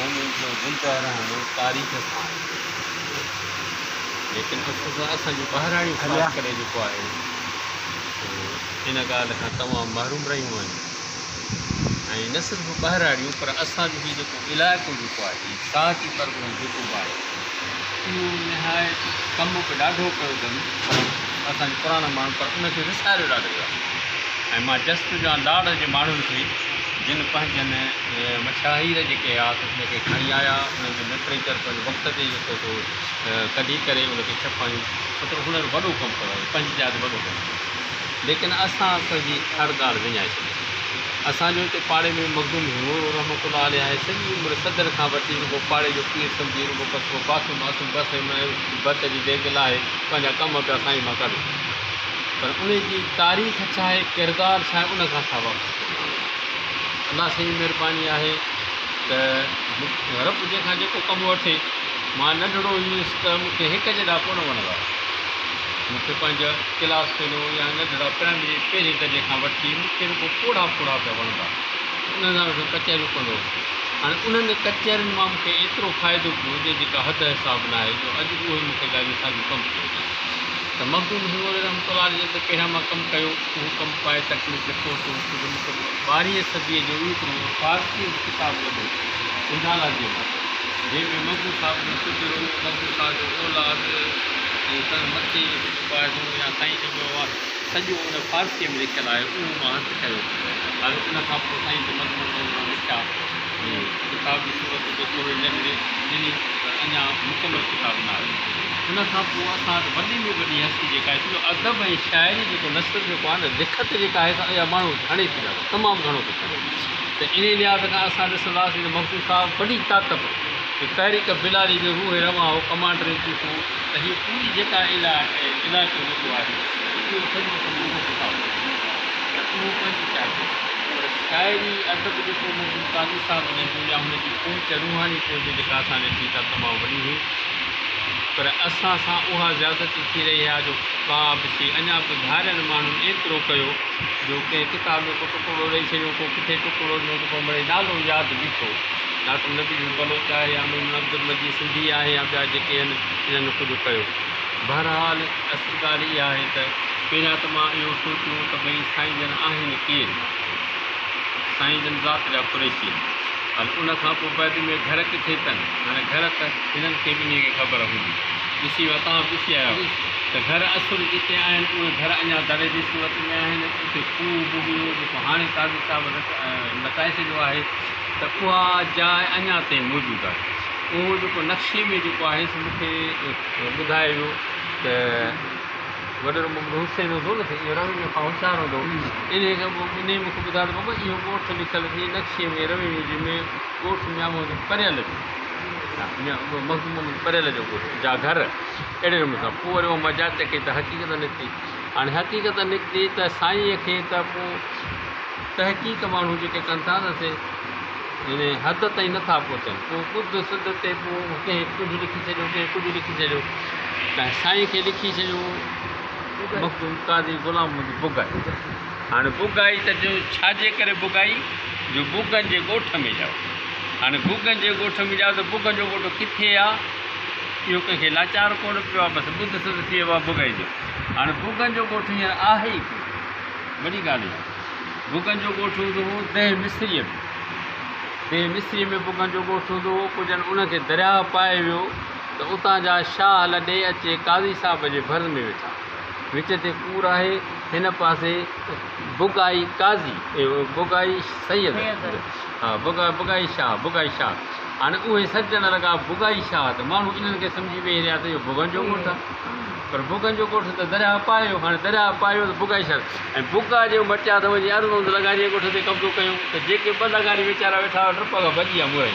क़ौमुनि जो ज़िंदा रहणु तारीख़ सां आहे, लेकिन असांजूं ॿाहिराणियूं ख़ासि करे जेको आहे इन ॻाल्हि खां तमामु महरूम रहियूं आहिनि। ऐं न सिर्फ़ु ॿाहिराणियूं पर असांजो हीउ जेको इलाइक़ो जेको आहे साहती परगि॒णो जेको आहे उहो निहायत कमु बि ॾाढो कयो अथनि, पर असांजा पुराणा माण्हू पर उनखे विसारियो ॾाढो आहे। ऐं मां जस्ट जा लाड़ जे माण्हुनि खे जिन पंहिंजनि मशाहीर जेके आहे उनखे खणी आया, उन्हनि जो लिटरेचर पंहिंजे वक़्त ते जेको थो कढी करे उनखे छपायूं, मतिलबु हुननि वॾो कमु कयो, पंचायत वॾो कमु कयो। लेकिन असां पंहिंजी हर ॻाल्हि विञाए छॾी। असांजो हिते पाड़े में मखदूम हुओ रहमतुल्लाह अलैह आहे, सॼी उमिरि सदर खां वठी रुगो पाड़े जो पीर सम्झी रुगो बसि पासूं मासूं बसि बत जी देग लाहे पंहिंजा कम पिया साईं मां कढूं, पर उन जी तारीख़ छा आहे, किरदारु छा आहे, उन खां छा वाक़ुफ़ु अलाह साईं महिरबानी आहे त रब जंहिंखां जेको कमु वठे। मां नंढड़ो हुयुसि त मूंखे हिकु जॻह कोन वणंदो आहे, मूंखे पंहिंजा क्लास फेलो या नंढड़ा प्राइमरी पहिरें दर्जे खां वठी मूंखे रुगो पोड़ा पोड़ा पिया वणंदा, उन्हनि सां वठी कचहरियूं कंदो हुउसि। हाणे उन्हनि कचहरियुनि मां मूंखे एतिरो फ़ाइदो पियो जंहिं जेका हद हिसाब न आहे, जो अॼु उहे मूंखे ॻाल्हियूं साॻियूं कमु कयो त मखदूम हुओ रहमतुल्लाह अलैह ते पहिरियां मां कमु कयो, उहो कमु पाए तकलीफ़ लिखो थो मूंखे 12वीं सदीअ जो हिकिड़ो फारसी किताबु लॻो उजाला जे जंहिंमें मखदूम साहिब जो सुजरो, मखदूम साहिब जो औलाद मथे पाइणो या साईं जेको आहे सॼो उन फारसीअ में लिखियलु आहे, उहो मां हथु कयो। हाणे उन खां पोइ साईं जो मज़मून लिखिया किताब जी सूरत जो थोरे नंढड़े ॾिनी, पर अञा मुकमल किताब न आहे। उन खां पोइ असां वटि वॾी में वॾी हस्ती जेका आहे, छो अदब ऐं शाइरी जेको नसर जेको आहे न, लिखत जेका आहे इहा माण्हू खणे थी ॾाढो तमामु घणो थो खणे, त इन लिहाज़ खां असां ॾिसंदासीं त मखदूम साहिबु वॾी ताक़त तहरीक बिलाली जो रूह रवां हो कमांडर इन चीफ हो, त हीअ पूरी जेका इलाइक़ो जेको आहे इहो सॼो किताबु त उहो पंहिंजी शाइरी, पर शाइरी अदब जेको मखदूम काज़ी साहिब ॾिनो या हुनजी पहुच रूहानी पहुच जेका असां ॾिठी त तमामु वॾी हुई, पर असां सां उहा ज़्यादती थी रही आहे जो का बि शइ अञा बि धारियल माण्हुनि एतिरो कयो जो कंहिं किताब में को टुकड़ो ॾेई छॾियो, को किथे टुकड़ो ॾिनो त पोइ मिड़ेई नालो यादि बीठो, डॉक्टर नबी बलोच आहे या मोहम्मद अब्दुल मजीद सिंधी आहे या ॿिया जेके आहिनि इन्हनि कुझु कयो। बहरहाल असुल ॻाल्हि इहा आहे त पहिरियां त मां इहो सोचियो त भई साईं जन आहिनि केरु, साईं जन ज़ात जा कुरैशी, हल उन खां पोइ बाद में घर किथे अथनि। हाणे घर त हिननि खे बि खे ख़बर हूंदी, ॾिसी विया तव्हां ॾिसी आया त घर असुल जिते आहिनि उहे घर अञा दड़े जी सूरत में आहिनि, उते खूह बि हुयो जेको हाणे काज़ी साहिब लटाए छॾियो आहे, त उहा जाइ अञा ताईं मौजूदु आहे। उहो जेको नक्शे में जेको आहे सो मूंखे ॿुधाए वियो त वॾो मोहम्मद हुसैन हूंदो न इहो रवे खां होशियारु हूंदो, इन मूंखे ॿुधायो त बाबा इहो ॻोठु लिखियलु थी नक्शे में रवे में ॻोठु मियां परियल जो मखदूम परियल जो ॻोठु जा घर अहिड़े नमूने सां। पोइ वरी उहो मां जांच कई त हक़ीक़त निकिती। हाणे हक़ीक़त निकिती त साईंअ खे त पोइ तहक़ीक़ माण्हू जेके कनि था न से इन हद ताईं नथा पहुचनि, पोइ ख़ुदि सुध ते पोइ कंहिं कुझु लिखी छॾियो, कंहिं कुझु लिखी छॾियो, कंहिं साईं खे लिखी छॾियो मखदूम काज़ी ग़ुलाम मुंहिंजी बुगाई। हाणे बुगाई त जो छाजे करे बुगाई, जो बुगनि जे ॻोठ में ॼाओ। हाणे बुगनि जे ॻोठ में ॼाओ त बुगनि जो ॻोठु किथे आहे इहो कंहिंखे लाचार कोन पियो आहे, बसि ॿुध सुध थी वियो आहे बुगाई जो। हाणे बुगनि जो ॻोठु हींअर आहे ई कोन, वॾी ॻाल्हि आहे। बुगनि जो ॻोठु हूंदो हो देह मिस्रीअ में, देह मिस्रीअ में बुगनि जो ॻोठु हूंदो हो। पोइ ॼण उनखे दरिया पाए वियो त उतां जा शाह लॾे अचे काज़ी साहिब जे भर में वेठा, विच ते कूर आहे, हिन पासे बुगाई काज़ी बुगाई सैयद, हा बुगाई शाह। हाणे उहे सजण लॻा बुगाई शाह, त माण्हू इन्हनि खे सम्झी वेही रहिया त इहो बुगनि जो ॻोठु आहे, पर बुगनि जो ॻोठु त दरिया पायो। हाणे दरिया पायो त बुगाई शाह ऐं बुगा जो मटिया त वञी अर्ज़ुन लगारीअ ॻोठ ते कब्ज़ो कयूं, त जेके ॿ लगारी वीचारा वेठा हुआ डुप खां भॼी विया मुरई।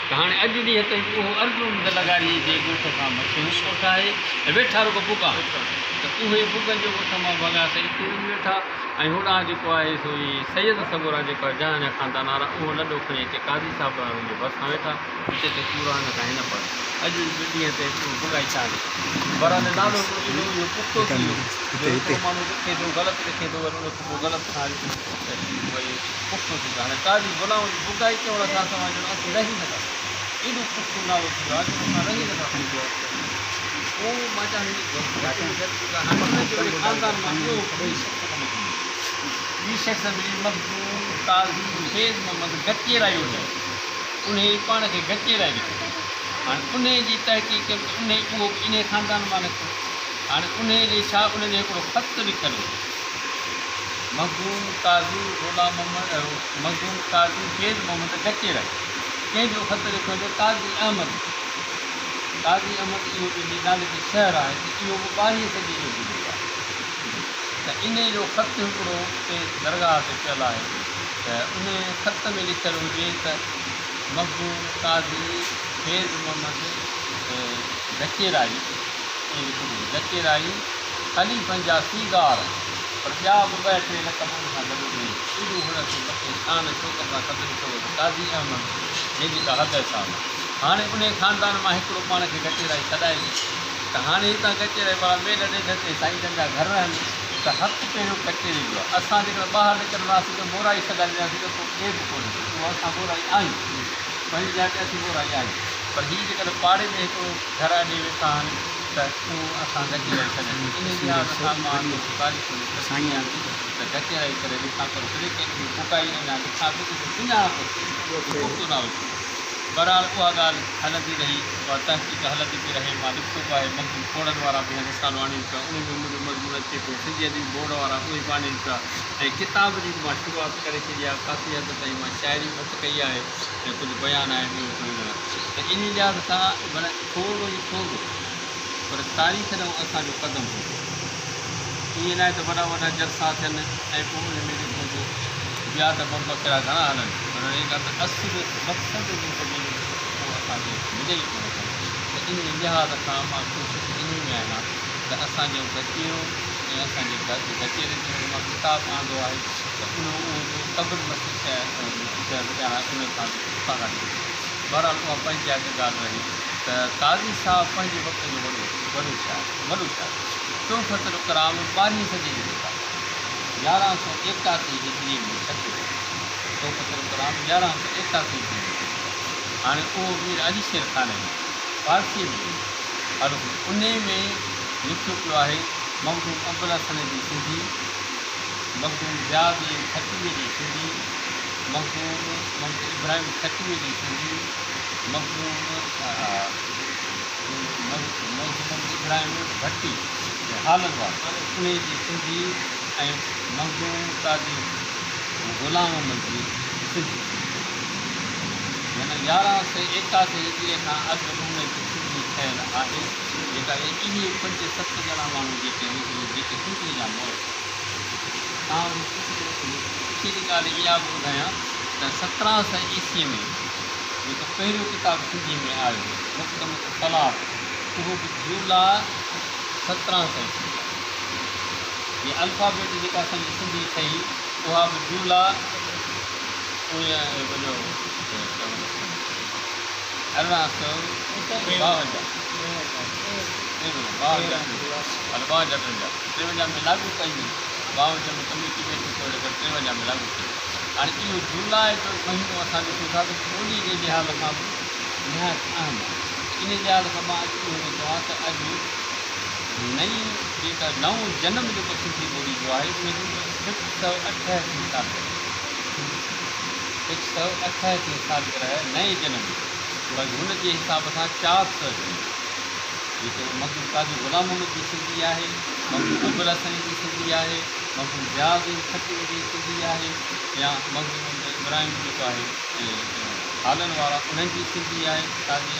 त हाणे अॼु ॾींहं ताईं उहो अर्ज़ुन लगारीअ जे ॻोठ खां मशहूरु ॻोठु आहे ऐं वेठा रुगो बुगा, त उहे बुगनि जो ॻोठ मां भॻा त हिते वञी वेठा। ऐं होॾां जेको आहे सो इहे सैयद सगोरा जेको आहे जहां ख़ानदान वारा उहो लॾो खणी हिते काज़ी साहिब जे भरिसां वेठा, हिते त पूरा हिन खां हिन पर अॼु ॾींहं ते बुगाई छा पर नालो इहो पुख़्तो थी वियो, माण्हू लिखे थो ग़लति लिखे थो, वरी उनखां पोइ ग़लति खां वरी पुख़्तो थी वियो। हाणे काज़ी ग़ुलाम बुगाई चवण खां सवाइ असीं रही नथा, एॾो सुठो नालो थी वियो आहे जो असां रंग नथा खणी पियो पोइ मां चाहियां ख़ानदान मां ॿी शख़्स मिली मखदूम काज़ी फैज़ मोहम्मद गचेराई हुजे उन पाण खे गचेराई लिखियो हाणे उन जी तहक़ीक़ उन उहो इन ख़ानदान मां निकितो हाणे उन जे छा उन जो हिकिड़ो ख़त लिखियलु हो मखदूम काज़ी ग़ुलाम मोहम्मद मखदूम काज़ी फैज़ मोहम्मद गचेराई कंहिंजो ख़त लिखियो हो काज़ी अहमद इहो पंहिंजे नाले जो शहरु आहे इहो बि 22 सदी जो गुज़रियो आहे त इन जो ख़त हिकिड़ो उते दरगाह ते पियल आहे त उन ख़त में लिखियलु हुजे त मखदूम काज़ी फैज़ मोहम्मद गचेराई ख़लीफ़नि जा सीगार पर ॿिया बि 2-3 लक़ब सां गॾु हुई एॾो हुनखे शान शौक़त सां ख़त लिखियो हो काज़ी अहमद जंहिंजी का हद सां हाणे उन ख़ानदान मां हिकिड़ो पाण खे गचेराई छॾाए त हाणे हितां गचेराई वारा मेल ॾेढ ते साईं जन जा घर आहिनि त हक़ु पहिरियों कचेरी जो आहे असां जेकर ॿाहिरि निकिरंदासीं त मोराई छॾाईंदासीं त पोइ केर बि कोन्हे उहो असां मोराई आहियूं पंहिंजी जाइ असीं मोराई आहियूं पर हीअ जेकर पाड़े में हिकिड़ो घर ॾे वेठा आहिनि त उहो असां गचेराई छॾायूं इन लिहाज़ सां मां तारीख़ साईं आहियां त गचेराई करे ॾिसां पर सॼे कंहिंखे फुकाई अञा ॾिसां थो त सुञाणप नालो बहरहाल उहा ॻाल्हि हलंदी रही उहा तहक़ीक़ हलंदी पई रहे मां ॾिठो पियो आहे मखदूम बोर्डनि वारा बि हाणे साल आणिनि पिया उन में मुंहिंजो मज़मून अचे पियो सिंधीअ जी बोर्ड वारा उहे बि आणिनि पिया ऐं किताब जी मां शुरूआति करे छॾी आहे काफ़ी हद ताईं मां शाइरी घटि कई आहे ऐं कुझु बयान आहे त इन लिहाज़ सां माना थोरो ई थोरो पर तारीख़ ॾांहुं असांजो क़दम हो ईअं न आहे त वॾा वॾा जलसा थियनि ऐं पोइ उन में ॾिठो जो ॿिया त बकरा घणा हलनि पर जेका त असुलु मक़सदु ज़िंदगी उहो असांखे मिले ई कोन थो त इन लिहाज़ सां मां कोशिशि इन में आहियां त असांजो गचेरो ऐं असांजे गचेरे जो मां किताबु आंदो आहे त उहो क़ब्र मसीह उन सां बहरहाल उहा पंहिंजी अॻु ॻाल्हि रही त काज़ी साहिबु पंहिंजे वक़्त जो वॾो शाइर तोहफ़तुल कलाम 12 सदी जो किताबु 1181 हिजरी में तोहफ़तुल कलाम 1181 हिजरी हाणे उहो मीर अली शेर ख़ान फारसी में हलो उन में लिखियो पियो आहे मखदूम अबुल हसन जी सिंधी मखदूम ज़ियाद खटीअ जी सिंधी मखदूम इब्राहिम खटीअ जी सिंधी मखदूम इब्राहिम भट्टी हालनि वारा उन जी सिंधी ऐं मखदूम काज़ी ग़ुलाम मोहम्मद जी सिंधी माना 1181 हिजरीअ खां अॻु उन जी सिंधी ठहियलु आहे जेका इहे 5-7 ॼणा माण्हू जेके सिंधी जा मौज पिछली ॻाल्हि इहा बि ॿुधायां त 1700 ईस्वीअ में जेको पहिरियों किताबु सिंधी में आयो मुक़दमत तलाक़ उहो बि जूला 1700 ईस्वी ये अल्फ़ाबेट जेका असांजी सिंधी ठही उहा बि जूला 1852 में लागू कई 52 में कमेटी वेठी थोरे घटि 53 में लागू कई हाणे इहो जुलाई जो महीनो असां ॾिसूं था त ॿोली जे लिहाज़ खां बि निहायत अहम आहे इन लिहाज़ खां मां अॼु इहो चवां त अॼु नई जेका नओं जनम जेको सिंधी ॿोली जो आहे उन जो 188 साल 188 साल आहे नए जनम पर हुन जे हिसाब सां 400 जेको मखदूम काज़ी ग़ुलाम मोहम्मद जी सिंधी आहे मखदूम अबुल हसन जी सिंधी आहे मखदूम ज़ियाद खटीअ जी सिंधी आहे या मखदूम इब्राहिम जेको आहे हालनि वारा उन्हनि जी सिंधी आहे काज़ी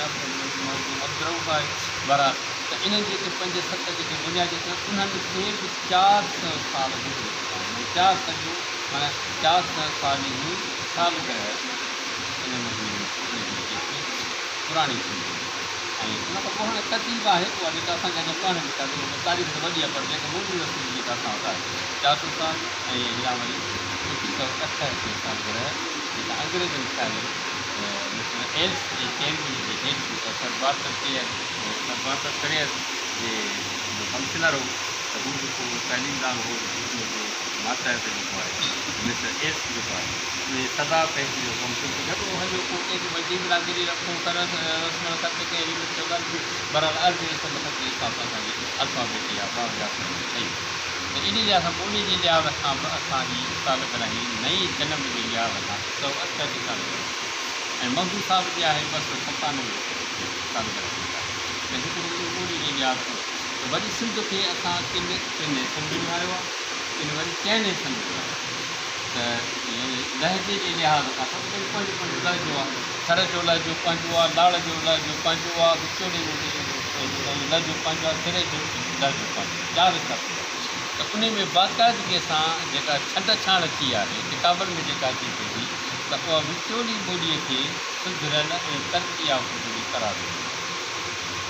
मखदूम अब्दुरऊफ़ आहे बहरहाल त इन्हनि जेके 5-7 जेके बुनियादी उन्हनि खे बि 400 साल गुज़री चुका आहिनि 400 जो माना 400 साल ई सालगिरह इन महीने में जेकी पुराणी सिंधी ऐं उन खां पोइ हाणे तरतीब आहे उहा जेका असांखे अञा पढ़ण में था तारीख़ त वॾी आहे पर जेका मौजूदु रस्म जेका असां वटि आहे 400 साल ऐं या वरी 188 सालगिरह जेका अंग्रेज़नि ख़्याल एल्स जे चेयरमैन जे हेठि सर बारतर करियर जे कमिश्नर हो त हू जेको तइलीमदार हो हुनजो मातहत जेको आहे मिस्टर एल्स जेको आहे उहे सदा पंहिंजी जो कमु कयो घटि हलियो पोइ कि भाई देवनागरी रखो कर रस्म खत के बहरहाल अर्ज रस्म खत के हिसाब सां असांजी अल्फ़ाबेट या सही त इन लिहाज़ सां ॿोली जे लिहाज़ खां बि असांजी साल रही नई जनम जे लिहाज़ खां 168 साल ऐं मखदूम साहिब जी आहे बसि 97 साल त हिकिड़ो ॿोली जे लिहाज़ सां त वरी सिंध खे असां किन सम्झायो आहे किन वरी कंहिं सम्झायो आहे त लहजे जे लिहाज़ खां सभु पंहिंजो पंहिंजो लहजो आहे थर जो लहजो पंहिंजो आहे लाड़ जो लहजो पंहिंजो आहे विचोले जो लहजो पंहिंजो आहे सिरे जो लहजो पंहिंजो चारि शब्द त उन में बाक़ाइदगीअ सां जेका छंड छाण थी आहे किताबनि में जेका थी पई थी त उहा विचोली ॿोलीअ खे सुधरियल ऐं तरक़ी याफ़्त ॿोली करार ॾिनी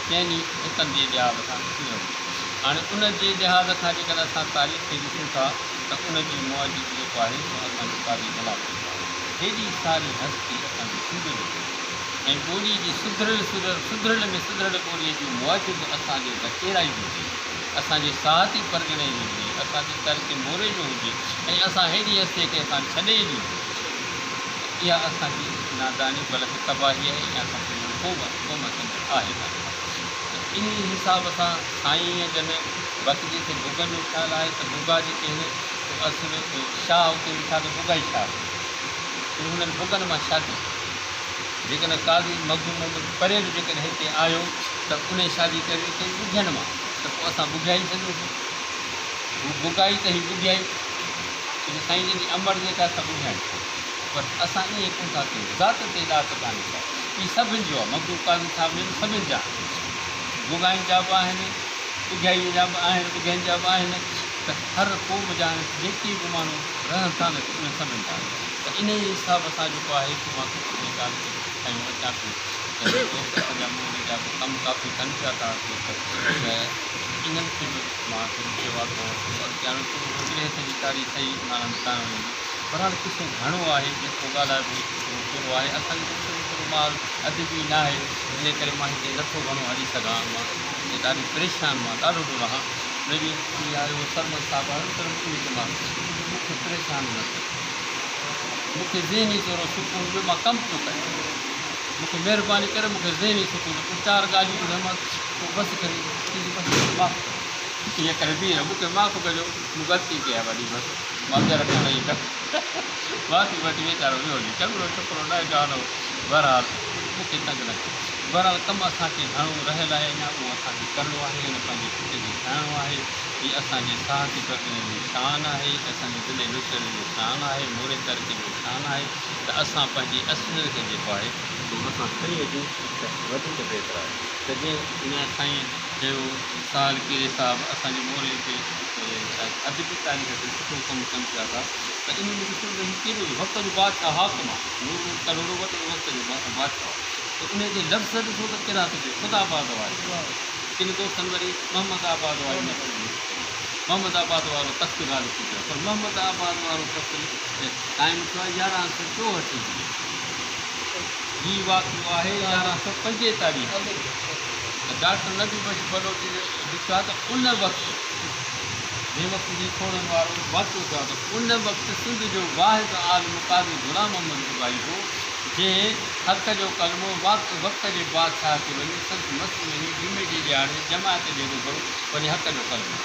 कंहिं हितनि जे लिहाज़ खां हाणे उन जे लिहाज़ खां जेकॾहिं असां तारीख़ खे ॾिसूं था त उनजी मौजूद जेको आहे सो असांजो क़ाबी भला हेॾी सारी हस्ती असांजी सिंध में ऐं ॿोली जी सुधरियल में सुधरियल ॿोलीअ जी मौजूद असांजे दशहराई हुजे असांजे साहती परगिणे जी हुजे असांजे तरक़ी मोरे जो हुजे ऐं असां हेॾी हस्तीअ खे असां छॾे ॾियूं इहा असांजी नादानी बल्कि तबाही आहे ऐं असांखे क़ौम सम्झ आहे त इन हिसाब सां साईं जन वक़्त जिते भुॻनि जो ख़्यालु आहे त भुॻा जेके आहिनि असुल शाह उते वेठा त भुॻा ई शाह हुननि भुॻनि मां शादी जेकॾहिं काज़ी मखदूम मोहम्मद परेर जेकॾहिं हिते आयो त उन शादी करे हिते ॿुघनि मां त पोइ असां ॿुधाई सघूं हू भुॻाई त ही ॿुधाई साईं जन जी अमर जेका असां ॿुधाइनि पर असां ईअं कोन था कयूं ज़ात ते ॾात कान्हे का इहे सभिनि जो आहे मखदूम काज़ी साहिब जन सभिनि जा भुॻाइनि जा बि आहिनि ॿुधाईअ जा बि आहिनि ॿुधाइनि जा बि आहिनि त हर क़ौम जा जेके बि माण्हू रहनि था न उन सभिनि जा त इन हिसाब सां जेको आहे सो मां ॻाल्हि खयूं अचां पियो त असांजा मोरे जा बि कमु काफ़ी कनि पिया था त इन्हनि खे बि मां शेवा कयां हिते जी तारीख़ सही माना बहरहाल किसो घणो आहे जेको ॻाल्हाइबो थोरो आहे असांजो थोरो माल अदबी न आहे इन करे मां हिते नथो घणो हली सघां मां ॾाढी परेशान मां ॾाढो थो रहां मेरी थी आयो सरमद साहिबु हर तरफ़ उहे मां मूंखे परेशान न कयो मूंखे ज़हनी थोरो सुकून ॿियो मां कमु थो कयां मूंखे महिरबानी करे मूंखे ज़हनी सुकून पोइ चारि ॻाल्हियूं ॿुधाईमांसि पोइ बसि करे माफ़ु ईअं करे बीह मूंखे माफ़ु कजो मूं ग़लती कई आहे वॾी बसि मां घर खण ई माफ़ी वठी वीचारो वियो हली चङो छोकिरो न गानो बहरहाल मूंखे तंग न कयो बहरहाल कमु असांखे घणो रहियल आहे अञा उहो असांखे करिणो आहे ऐं पंहिंजे पुट खे ठाहिणो आहे हीअ असांजे साहसी प्रगति जो शान आहे असांजे दिले नुसर जो शान आहे मोरे तरक़ी जो शान आहे त असां पंहिंजी असुल खे जेको आहे उहो असां खणी अचूं त वधीक बहितर आहे त जीअं इन साईं चयो साल के साहिबु असांजे मोरे ते अदबी तारीख़ ते सुठो कमु कनि पिया था त इन में ॾिसो त हीउ कहिड़ो वक़्त जो बादशाह हाकिम आहे नूर करोड़ो वक़्त जो बादशाह त उन जे लफ़्ज़ ॾिसो त कहिड़ा थो थिए ख़ुदाबाद वारो किन दोस्तनि वरी मोहम्मद आबाद वारो न मोहम्मद आबाद वारो तख़्त ॻाल्हि थी पियो पर मोहम्मद आबाद वारो तख़्त टाइम थियो आहे 1164 हीउ वाक़ियो आहे 1145 त डॉक्टर नबी बख्श बलोच ॾिठो आहे त उन वक़्तु जंहिं वक़्तु जी खोड़नि वारो वाक़ियो थियो आहे त उन वक़्तु सिंध जो वाहिद आलिम क़ाज़ी ग़ुलाम मोहम्मद ज़ुबाई हो जंहिं हक़ जो कलमो वक़्त जे बादशाह खे वञी संत मस्जिद में जुमे जी ॾियारे जमायत जे रूबरू वञी हक़ जो कलमो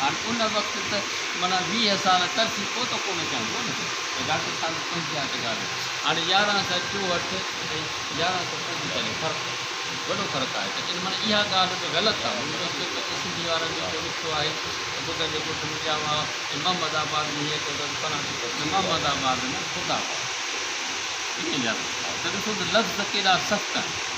हाणे उन वक़्तु त माना 20 साल तरसी पोइ त कोन चवंदो न त डॉक्टर साहिब पंहिंजा त ॻाल्हि हाणे 1164 ऐं 1145 फ़र्क़ु वॾो फ़र्क़ु आहे त इन माना इहा ॻाल्हि बि ग़लति आहे सिंधी वारनि जो ॾिठो आहे त ॿुध जे ॻोठ में ॼावा मोहम्मद आबाद में हीअं कयो त मोहम्मद आबाद न ख़ुदा ईअं त ॾिसो त लफ़्ज़ केॾा सख़्तु आहिनि